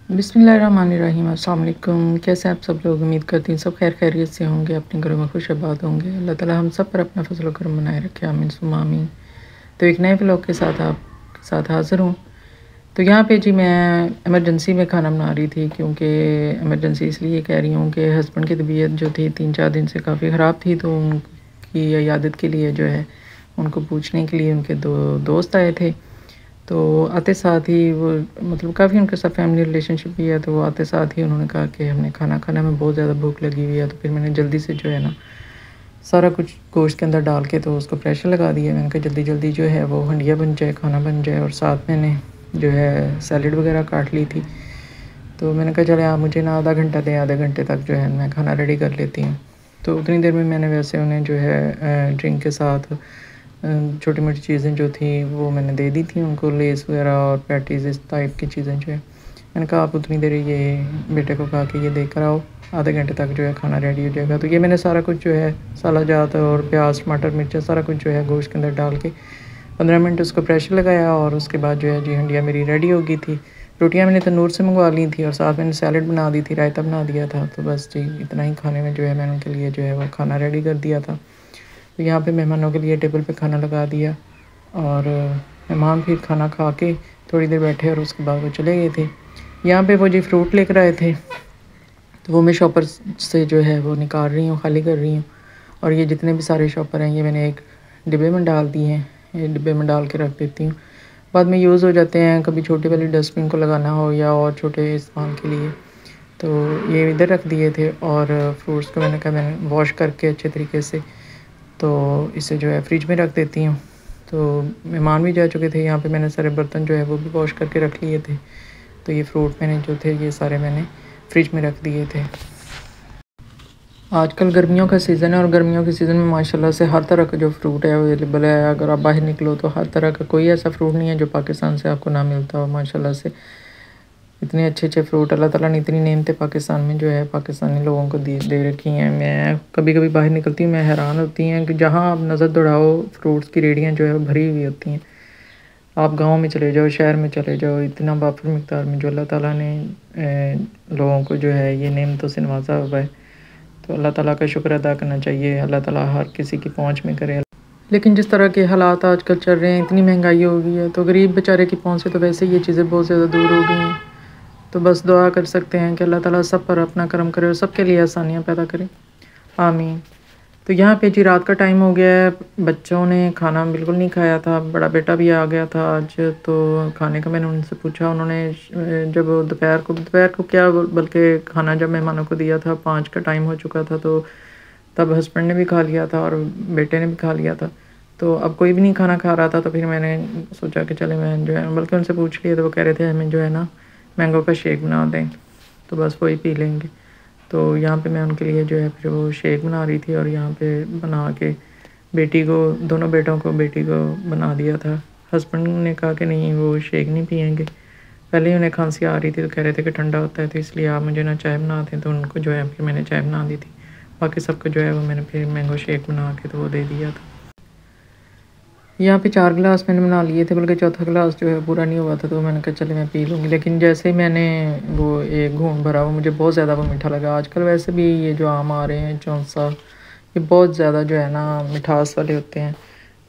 बिस्मिल्लाहिर्रहमानिर्रहीम। अस्सलाम वालेकुम। कैसे आप सब लोग? उम्मीद करती हूँ सब खैर खैरियत से होंगे, अपने घरों में खुश आबाद होंगे। अल्लाह ताला हम सब पर अपना फजल करम बनाए रखे, आमीन सुम्मा आमीन। तो एक नए व्लॉग के साथ आपके साथ हाज़िर हूँ। तो यहाँ पे जी मैं इमरजेंसी में खाना बना रही थी, क्योंकि इमरजेंसी इसलिए कह रही हूँ कि हस्बैंड की तबीयत जो थी 3-4 दिन से काफ़ी ख़राब थी, तो उनकी इयादत के लिए जो है उनको पूछने के लिए उनके दो दोस्त आए थे। तो आते साथ ही वो मतलब काफ़ी उनके साथ फैमिली रिलेशनशिप भी है, तो वो आते साथ ही उन्होंने कहा कि हमने खाना खाना, में बहुत ज़्यादा भूख लगी हुई है। तो फिर मैंने जल्दी से जो है ना सारा कुछ गोश्त के अंदर डाल के तो उसको प्रेशर लगा दिया। मैंने कहा जल्दी जल्दी जो है वो हंडिया बन जाए, खाना बन जाए। और साथ मैंने जो है सैलड वगैरह काट ली थी। तो मैंने कहा चले आप मुझे ना आधा घंटा दें, आधे घंटे तक जो है मैं खाना रेडी कर लेती हूँ। तो उतनी देर में मैंने वैसे उन्हें जो है ड्रिंक के साथ छोटी मोटी चीज़ें जो थी वो मैंने दे दी थी उनको, लेस वगैरह और पैटीज़ इस टाइप की चीज़ें जो है। मैंने कहा आप उतनी देर ये बेटे को कहा कि ये देख कर आओ, आधे घंटे तक जो है खाना रेडी हो जाएगा। तो ये मैंने सारा कुछ जो है साला जात और प्याज टमाटर मिर्चा सारा कुछ जो है गोश्त के अंदर डाल के 15 मिनट उसको प्रेशर लगाया। और उसके बाद जो है जी हंडिया मेरी रेडी हो गई थी। रोटियां मैंने तंदूर से मंगवा ली थी और साथ मैंने सैलड बना दी थी, रायता बना दिया था। तो बस जी इतना ही खाने में जो है मैंने उनके लिए जो है वो खाना रेडी कर दिया था। तो यहाँ पे मेहमानों के लिए टेबल पे खाना लगा दिया। और मेहमान फिर खाना खा के थोड़ी देर बैठे और उसके बाद वो चले गए थे। यहाँ पे वो जी फ्रूट लेकर आए थे, तो वो मैं शॉपर से जो है वो निकाल रही हूँ, खाली कर रही हूँ। और ये जितने भी सारे शॉपर हैं ये मैंने एक डिब्बे में डाल दिए हैं, ये डिब्बे में डाल के रख देती हूँ, बाद में यूज़ हो जाते हैं। कभी छोटी वाली डस्टबिन को लगाना हो या और छोटे इस्तेमाल के लिए। तो ये इधर रख दिए थे। और फ्रूट्स को मैंने कहा मैंने वॉश करके अच्छे तरीके से तो इसे जो है फ्रिज में रख देती हूँ। तो मेहमान भी जा चुके थे, यहाँ पे मैंने सारे बर्तन जो है वो भी वॉश करके रख लिए थे। तो ये फ्रूट मैंने जो थे ये सारे मैंने फ्रिज में रख दिए थे। आजकल गर्मियों का सीज़न है और गर्मियों के सीज़न में माशाल्लाह से हर तरह का जो फ्रूट है अवेलेबल है। अगर आप बाहर निकलो तो हर तरह का कोई ऐसा फ्रूट नहीं है जो पाकिस्तान से आपको ना मिलता हो। माशाल्लाह से इतने अच्छे अच्छे फ्रूट अल्लाह ताला ने इतनी नेमतें पाकिस्तान में जो है पाकिस्तानी लोगों को दे रखी हैं। मैं कभी कभी बाहर निकलती हूँ, मैं हैरान होती हैं कि जहाँ आप नज़र दौड़ाओ फ्रूट्स की रेडियाँ जो है भरी हुई होती हैं। आप गांव में चले जाओ, शहर में चले जाओ, इतना वाफर मिकदार में जो अल्लाह ताला ने लोगों को जो है ये नेमतों से नवाजा हुआ है। तो अल्लाह ताला का शुक्र अदा करना चाहिए। अल्लाह ताला हर किसी की पहुँच में करे। लेकिन जिस तरह के हालात आजकल चल रहे हैं, इतनी महंगाई हो गई है, तो गरीब बेचारे की पहुँच से तो वैसे ही ये चीज़ें बहुत ज़्यादा दूर हो गई हैं। तो बस दुआ कर सकते हैं कि अल्लाह ताला सब पर अपना करम करे और सबके लिए आसानियाँ पैदा करे, आमीन। तो यहाँ पे जी रात का टाइम हो गया है, बच्चों ने खाना बिल्कुल नहीं खाया था, बड़ा बेटा भी आ गया था आज। तो खाने का मैंने उनसे पूछा, उन्होंने जब दोपहर को क्या बल्कि खाना जब मेहमानों को दिया था 5 का टाइम हो चुका था, तो तब हस्बैंड ने भी खा लिया था और बेटे ने भी खा लिया था। तो अब कोई भी नहीं खाना खा रहा था, तो फिर मैंने सोचा कि चले मैं जो है बल्कि उनसे पूछ लिया, तो वो कह रहे थे हमें जो है ना मैंगो का शेक बना दें, तो बस वही पी लेंगे। तो यहाँ पे मैं उनके लिए जो है फिर वो शेक बना रही थी और यहाँ पे बना के बेटी को, दोनों बेटों को, बेटी को बना दिया था। हस्बैंड ने कहा कि नहीं वो शेक नहीं पियेंगे, पहले ही उन्हें खांसी आ रही थी तो कह रहे थे कि ठंडा होता है, तो इसलिए आप मुझे ना चाय बना दें। तो उनको जो है फिर मैंने चाय बना दी थी, बाकी सबको जो है वो मैंने फिर मैंगो शेक बना के तो वो दे दिया था। यहाँ पे 4 गिलास मैंने बना लिए थे, बल्कि चौथा गिलास जो है पूरा नहीं हुआ था, तो मैंने कहा चले मैं पी लूँगी। लेकिन जैसे ही मैंने वो एक घूंट भरा वो मुझे बहुत ज़्यादा वो मीठा लगा। आजकल वैसे भी ये जो आम आ रहे हैं चौंसा, ये बहुत ज़्यादा जो है ना मिठास वाले होते हैं,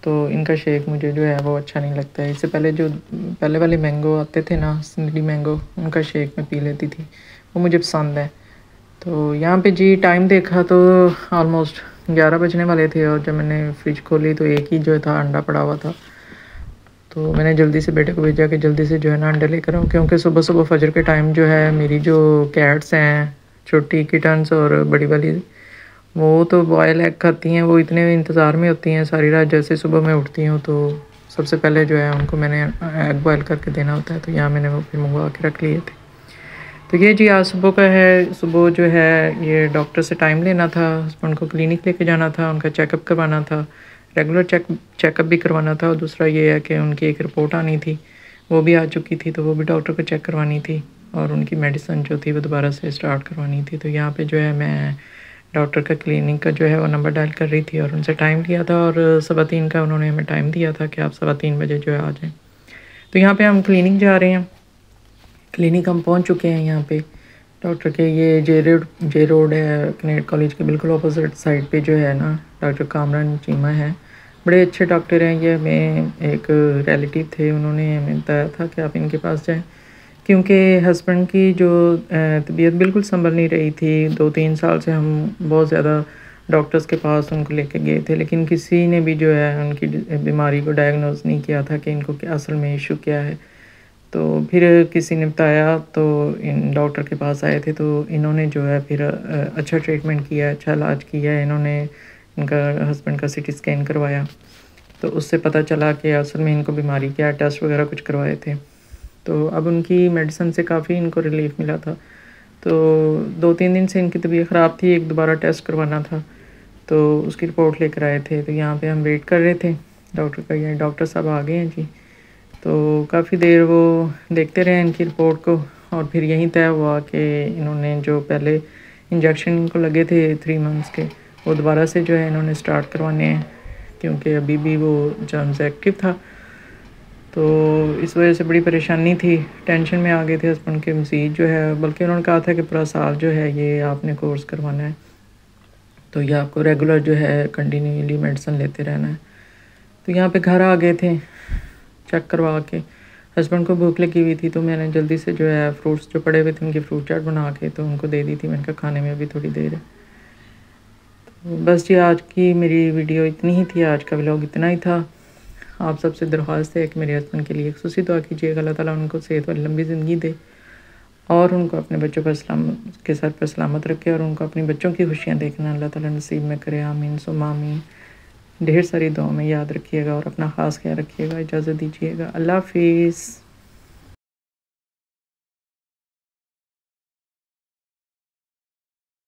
तो इनका शेक मुझे जो है वो अच्छा नहीं लगता है। इससे पहले जो पहले वाले मैंगो आते थे ना, सिंदरी मैंगो, उनका शेक मैं पी लेती थी, वो मुझे पसंद है। तो यहाँ पे जी टाइम देखा तो ऑलमोस्ट 11 बजने वाले थे और जब मैंने फ्रिज खोली तो एक ही जो था अंडा पड़ा हुआ था। तो मैंने जल्दी से बेटे को भेजा कि जल्दी से जो है ना अंडे लेकर आओ, क्योंकि सुबह सुबह फजर के टाइम जो है मेरी जो कैट्स हैं, छोटी किटन्स और बड़ी वाली, वो तो बॉयल एग खाती हैं। वो इतने इंतज़ार में होती हैं सारी रात, जैसे सुबह मैं उठती हूँ तो सबसे पहले जो है उनको मैंने एग बॉयल करके देना होता है। तो यहाँ मैंने वो फिर मंगवा के रख लिए थे। तो ये जी आज सुबह का है। सुबह जो है ये डॉक्टर से टाइम लेना था, हस्बैंड को क्लिनिक लेके जाना था, उनका चेकअप करवाना था, रेगुलर चेकअप भी करवाना था। और दूसरा ये है कि उनकी एक रिपोर्ट आनी थी, वो भी आ चुकी थी, तो वो भी डॉक्टर को चेक करवानी थी और उनकी मेडिसिन जो थी वो दोबारा से स्टार्ट करवानी थी। तो यहाँ पे जो है मैं डॉक्टर का क्लिनिक का जो है वो नंबर डायल कर रही थी और उनसे टाइम लिया था, और 3:15 का उन्होंने हमें टाइम दिया था कि आप 3:15 बजे जो है आ जाएँ। तो यहाँ पर हम क्लिनिक जा रहे हैं। क्लिनिक हम पहुंच चुके हैं यहाँ पे डॉक्टर के। ये जे रोड है कनेट कॉलेज के बिल्कुल अपोजिट साइड पे जो है ना, डॉक्टर कामरान चीमा है। बड़े अच्छे डॉक्टर हैं ये। हमें एक रिलेटिव थे, उन्होंने हमें बताया था कि आप इनके पास जाएं, क्योंकि हस्बैंड की जो तबीयत बिल्कुल संभल नहीं रही थी। 2-3 साल से हम बहुत ज़्यादा डॉक्टर्स के पास उनको लेके गए थे, लेकिन किसी ने भी जो है उनकी बीमारी को डायग्नोज नहीं किया था कि इनको असल में इशू क्या है। तो फिर किसी ने बताया तो इन डॉक्टर के पास आए थे, तो इन्होंने जो है फिर अच्छा ट्रीटमेंट किया, अच्छा इलाज किया है इन्होंने। इनका हस्बैंड का सीटी स्कैन करवाया तो उससे पता चला कि असल में इनको बीमारी क्या है, टेस्ट वगैरह कुछ करवाए थे। तो अब उनकी मेडिसिन से काफ़ी इनको रिलीफ मिला था। तो 2-3 दिन से इनकी तबीयत ख़राब थी, एक दोबारा टेस्ट करवाना था, तो उसकी रिपोर्ट लेकर आए थे। तो यहाँ पे हम वेट कर रहे थे डॉक्टर का। ये डॉक्टर साहब आ गए हैं जी। तो काफ़ी देर वो देखते रहे इनकी रिपोर्ट को, और फिर यहीं तय हुआ कि इन्होंने जो पहले इंजेक्शन इनको लगे थे 3 मंथ्स के, वो दोबारा से जो है इन्होंने स्टार्ट करवाने हैं, क्योंकि अभी भी वो जर्म्स एक्टिव था। तो इस वजह से बड़ी परेशानी थी, टेंशन में आ गए थे हस्बैंड के मज़ीद जो है। बल्कि उन्होंने कहा था कि पूरा साल जो है ये आपने कोर्स करवाना है, तो ये आपको रेगुलर जो है कंटिन्यूली मेडिसिन लेते रहना है। तो यहाँ पे घर आ गए थे चेक करवा के। हस्बैंड को भूख लगी हुई थी, तो मैंने जल्दी से जो है फ्रूट्स जो पड़े हुए थे उनकी फ्रूट चाट बना के तो उनको दे दी थी। मैंने कहा खाने में अभी थोड़ी देर है। तो बस जी आज की मेरी वीडियो इतनी ही थी, आज का व्लॉग इतना ही था। आप सबसे दरख्वास्त है कि मेरे हस्बैंड के लिए खुसूसी दुआ कीजिएगा, अल्लाह ताला उनको सेहत वाली लंबी ज़िंदगी दे और उनको अपने बच्चों पर सलामत के सर पर सलामत रखे, और उनको अपनी बच्चों की खुशियाँ देखना अल्लाह ताला नसीब में करे। आमीन सुम्मा आमीन। ढेर सारी दुआ में याद रखिएगा और अपना ख़ास ख्याल रखिएगा। इजाज़त दीजिएगा, अल्लाह हाफिज़।